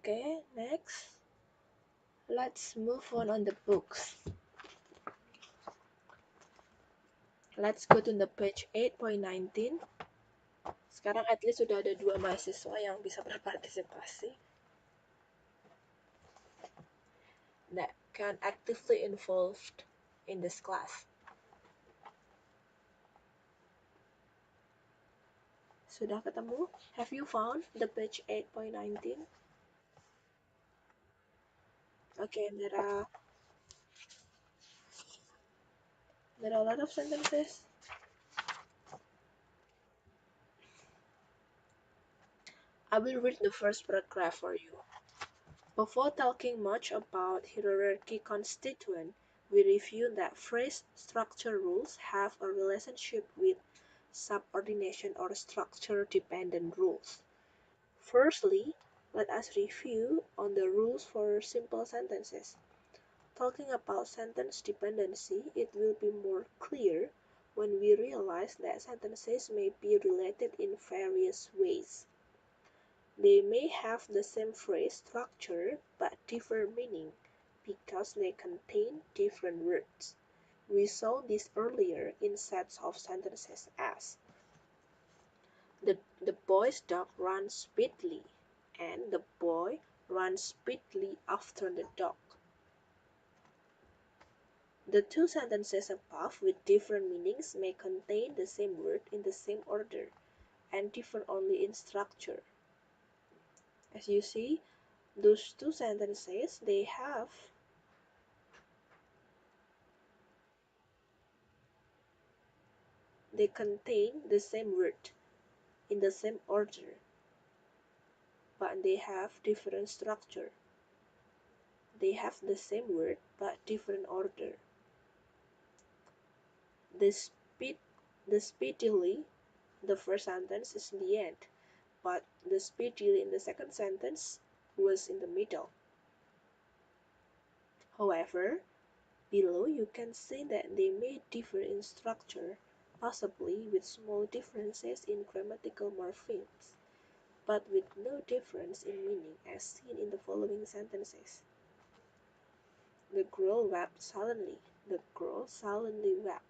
Okay, next, let's move on the books. Let's go to the page 8.19. Sekarang at least sudah ada 2 mahasiswa yang bisa berpartisipasi that can actively involved in this class. Sudah ketemu? Have you found the page 8.19? Okay, there are a lot of sentences. I will read the first paragraph for you. Before talking much about hierarchy constituent, we review that phrase structure rules have a relationship with subordination or structure-dependent rules. Firstly, let us review on the rules for simple sentences. Talking about sentence dependency, it will be more clear when we realize that sentences may be related in various ways. They may have the same phrase structure but differ meaning because they contain different words. We saw this earlier in sets of sentences as the boy's dog runs speedily and the boy runs speedily after the dog. The two sentences above with different meanings may contain the same word in the same order and differ only in structure. As you see, those two sentences, they contain the same word in the same order, but they have different structure. They have the same word but different order. The speedily, the first sentence is in the end, but the speedily in the second sentence was in the middle. However, below you can see that they may differ in structure, possibly with small differences in grammatical morphemes, but with no difference in meaning as seen in the following sentences. The girl wept suddenly. The girl suddenly wept.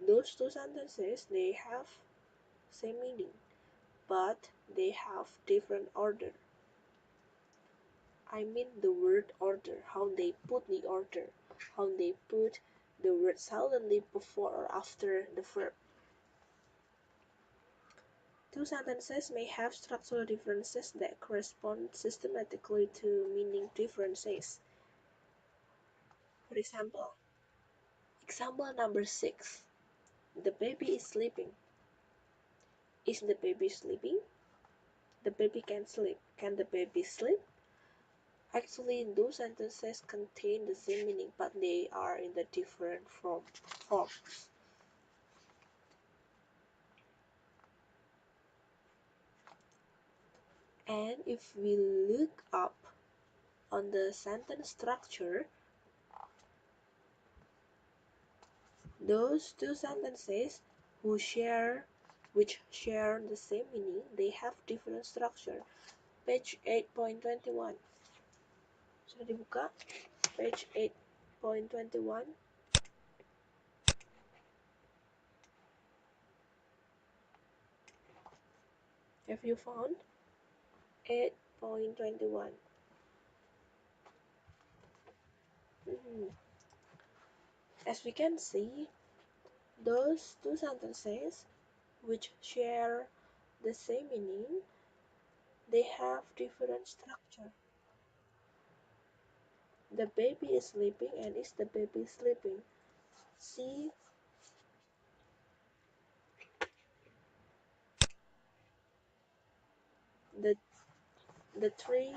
Those two sentences, they have same meaning, but they have different order. I mean the word order, how they put the order, how they put the word suddenly before or after the verb. Two sentences may have structural differences that correspond systematically to meaning differences. For example number 6. The baby is sleeping. Is the baby sleeping? The baby can sleep. Can the baby sleep? Actually, those sentences contain the same meaning, but they are in the different forms. And if we look up on the sentence structure, those two sentences which share the same meaning, they have different structure. Page 8.21. Sudah dibuka? Page 8.21. Have you found? 8.21. As we can see, those two sentences which share the same meaning, they have different structure. The baby is sleeping and is the baby sleeping? See the three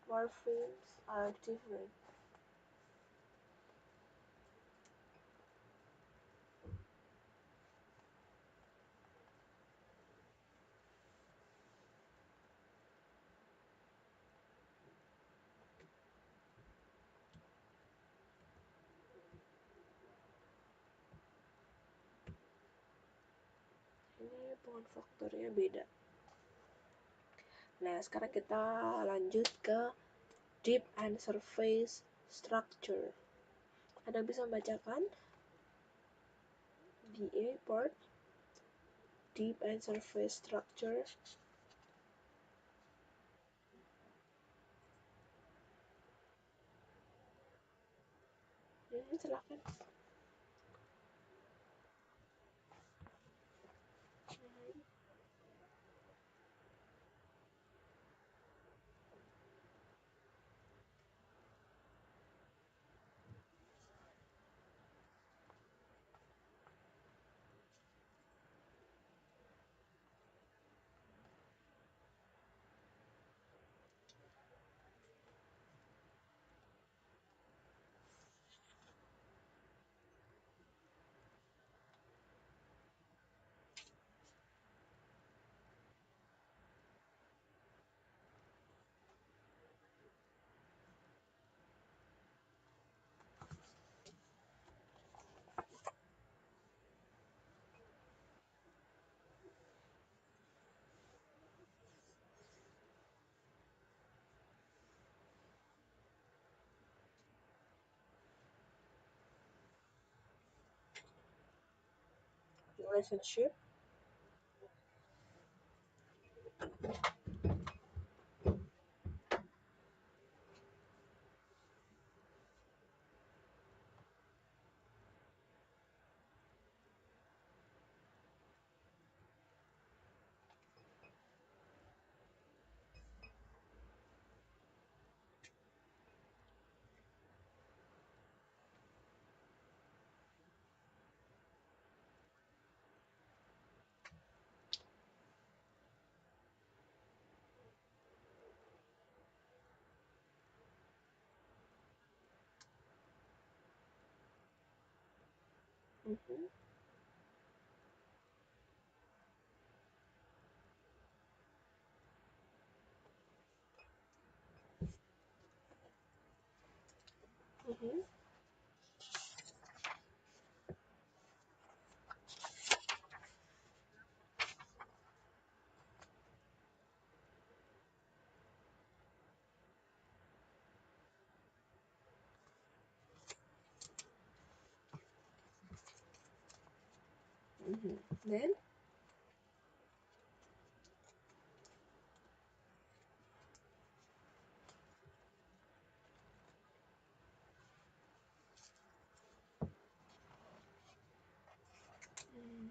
morphemes are different. Ini pohon faktornya beda. Nah, sekarang kita lanjut ke deep and surface structure. Ada yang bisa membacakan DA part, deep and surface structure. Silakan. Relationship. Mhm, mhm, mhm. Then, mm,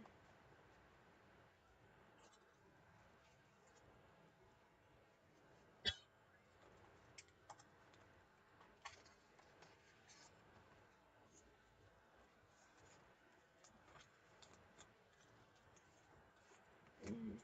mm.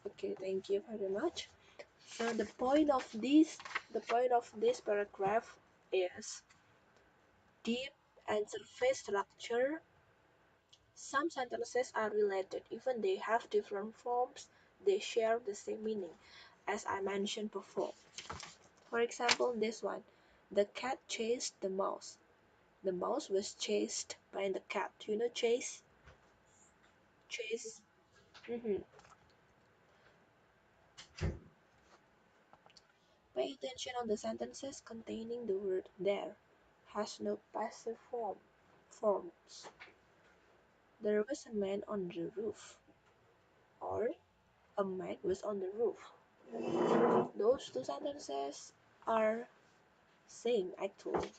Okay, thank you very much. So the point of this paragraph is deep and surface structure. Some sentences are related, even they have different forms, they share the same meaning, as I mentioned before. For example, this one, the cat chased the mouse. The mouse was chased by the cat. You know chase? Chase. Mhm. Pay attention on the sentences containing the word there. Has no passive forms. There was a man on the roof, or a man was on the roof. Those two sentences are same actually.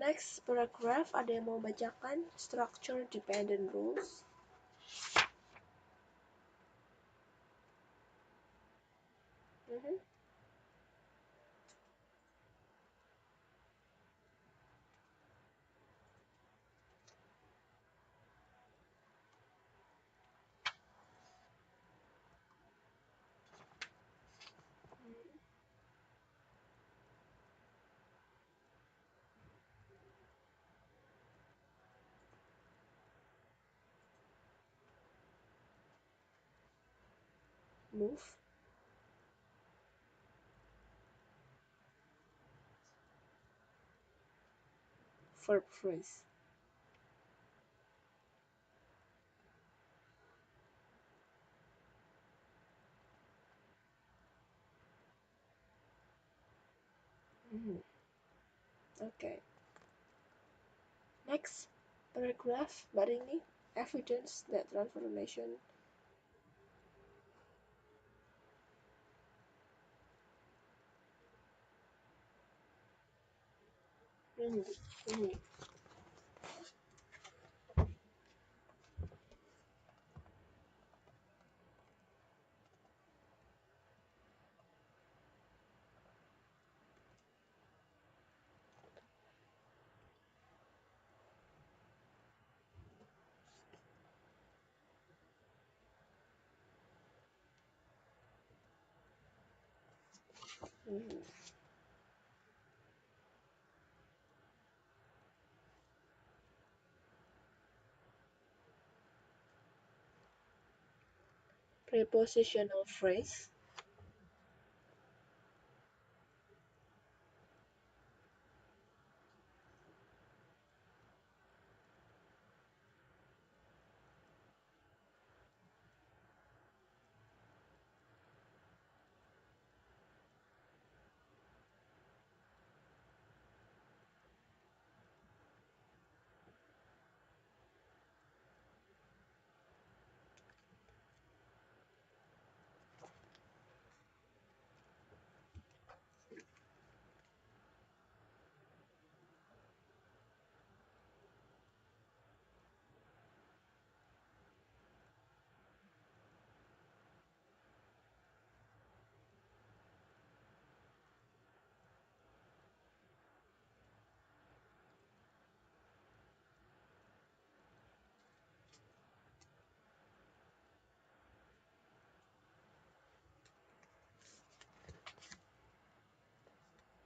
Next paragraph ada yang mau bacakan structure dependent rules. Mhm. move, verb phrase. Mhm. Okay. Next paragraph, Barini, evidence that transformation. Mhm. Mhm. Mhm. Prepositional phrase.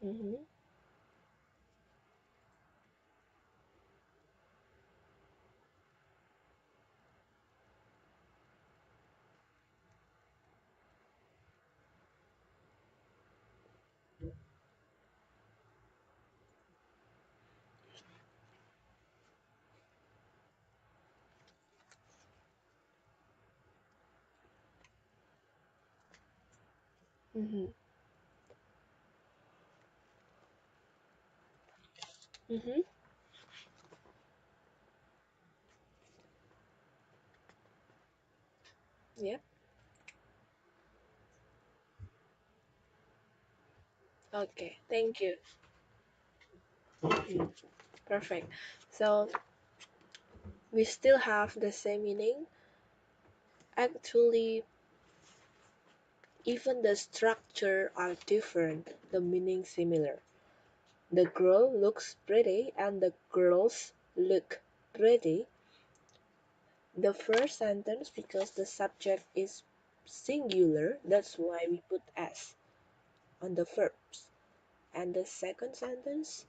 Mhm. Mhm. Mhm. Yep. Okay. Thank you. Mhm. Perfect. So we still have the same meaning. Actually, even the structure are different, the meaning similar. The girl looks pretty and the girls look pretty. The first sentence, because the subject is singular, that's why we put s on the verbs. And the second sentence,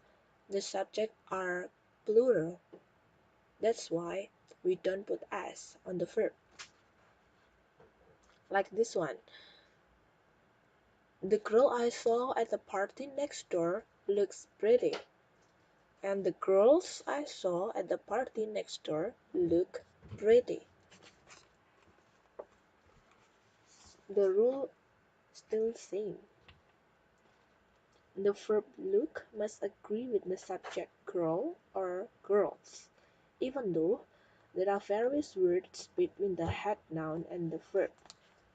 the subject are plural, that's why we don't put s on the verb. Like this one. The girl I saw at the party next door looks pretty. And the girls I saw at the party next door look pretty. The rule still same. The verb look must agree with the subject girl or girls, even though there are various words between the head noun and the verb.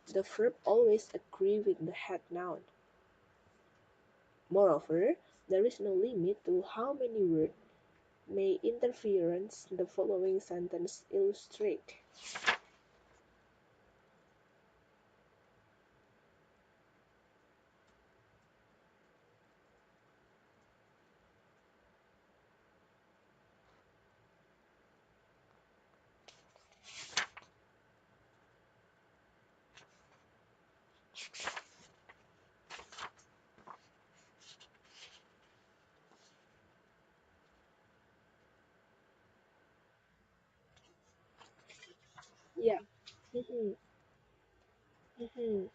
The verb always agree with the head noun. Moreover, there is no limit to how many words may interference the following sentence illustrate. Yeah. Mhm. Mhm.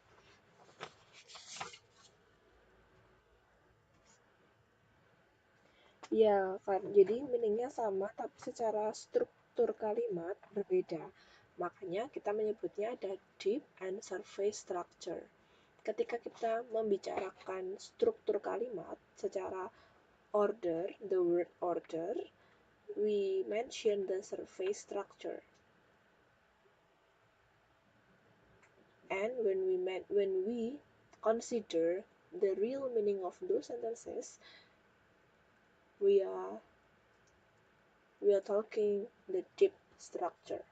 Ya, kan. Jadi meaningnya sama, tapi secara struktur kalimat berbeda. Makanya kita menyebutnya ada deep and surface structure. Ketika kita membicarakan struktur kalimat secara order, the word order, we mention the surface structure. And when we consider the real meaning of those sentences, we are we are talking the deep structure.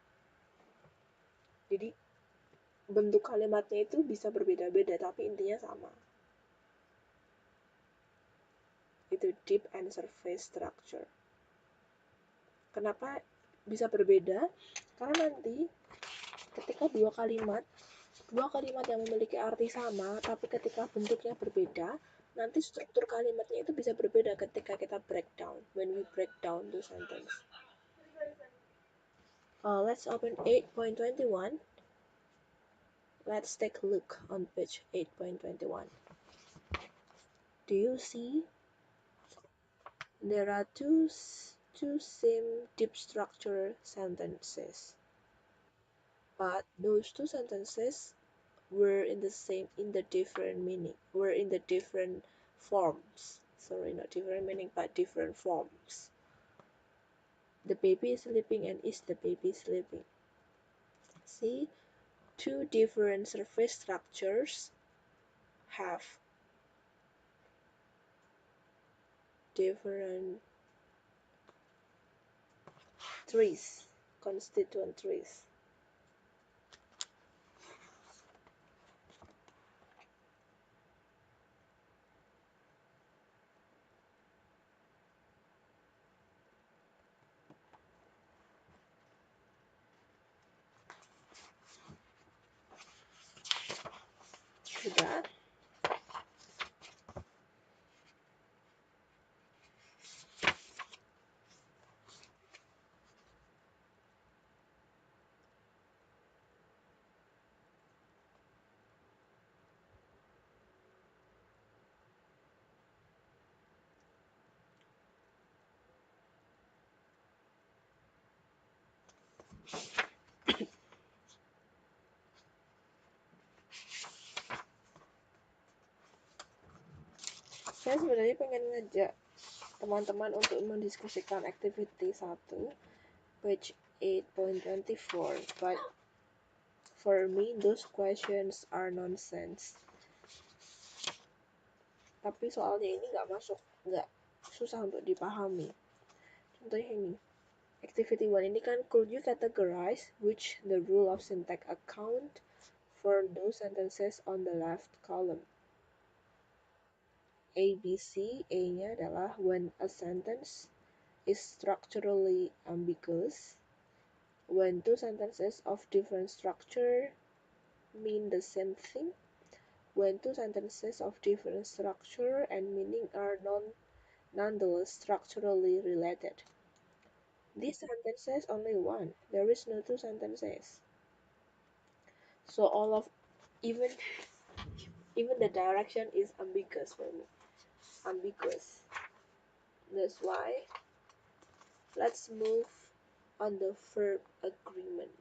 Jadi bentuk kalimatnya itu bisa berbeda-beda tapi intinya sama. Itu deep and surface structure. Kenapa bisa berbeda? Karena nanti ketika dua kalimat yang memiliki arti sama tapi ketika bentuknya berbeda, nanti struktur kalimatnya itu bisa berbeda ketika kita breakdown, when we break down the sentence. Let's open 8.21. Let's take a look on page 8.21. Do you see there are two same deep structure sentences, but those two sentences were in the different meaning, were in the different forms. Sorry, not different meaning, but different forms. The baby is sleeping and is the baby sleeping. See, two different surface structures have different trees, constituent trees. Sudah. Saya sebenarnya pengen ngajak teman-teman untuk mendiskusikan activity 1, page 8.24, but for me those questions are nonsense. Tapi soalnya ini nggak susah untuk dipahami. Contohnya ini, activity 1 ini kan, could you categorize which the rule of syntax account for those sentences on the left column? A, B, C. A-nya adalah when a sentence is structurally ambiguous, when two sentences of different structure mean the same thing, when two sentences of different structure and meaning are nonetheless structurally related. This sentence only one. There is no two sentences. So all of even the direction is ambiguous for me. Ambiguous. That's why let's move on the verb agreement.